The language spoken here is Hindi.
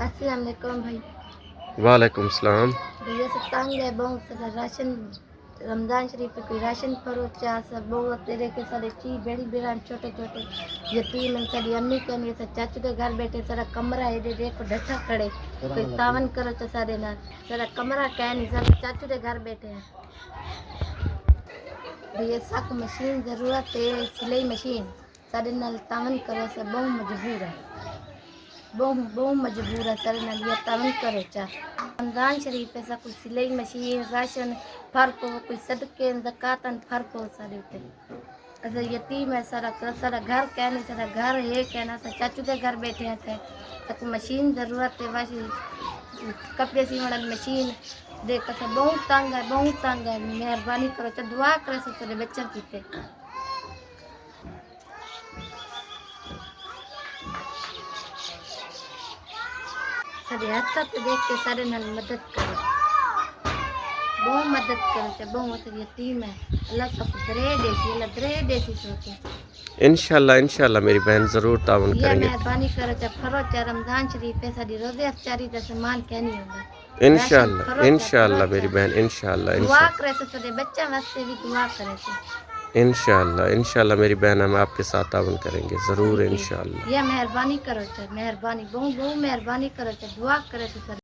अस्सलाम वालेकुम भाई। वालेकुम सलाम। भैया से तंग है बहुत सारा राशन रमज़ान शरीफ पे कोई राशन परोचा सब बहुत तेरे के सारे चीज बड़ी बिरान छोटे छोटे यतीम हैं सारी अम्मी कहनी से चाचू के घर बैठे सारा कमरा है दे देखो ढठा खड़े कोई तावन करो तो सारे ना सारा कमरा कहनी सारे चाचू के घर बैठे हैं। भैया सक मशीन ज़रूरत है सिलाई मशीन सारे नाल तावन करो से बहुत मजबूर है बहुत मजबूर है सारे नाल ये तावन करो चा रमज़ान शरीफ ऐसा कोई सिलाई मशीन राशन फर्क हो कोई सदके ज़कातन फर्क हो सारे पे ऐसा यतीम है सारा घर कहने सारा घर है कहना सा चाचू के घर बैठे हैं तो मशीन ज़रूरत है वाशी कपड़े सीने वाली मशीन देख कर बहुत तंग है मेहरबानी करो तो दुआ करे से तेरे बच्चों की ते सारे हाथ पे देख के सारे नाल मदद करो बहुत मदद करो बहुत यतीम है अल्लाह सब दरे देसी सोचे इंशाल्लाह मेरी बहन ज़रूर ताउन ये करेंगे। मेहरबानी करो फरो रमज़ान शरीफ पे साडी रोज़े अफ्तारी दा सामान कहनी होगा इंशाल्लाह मेरी बहन दुआ करे से तेरे बच्चा वास्ते भी दुआ करे से इंशाल्लाह मेरी बहन हम आपके साथ ताउन करेंगे ज़रूर इंशाल्लाह। ये मेहरबानी करो मेहरबानी बहुत मेहरबानी करो दुआ करे से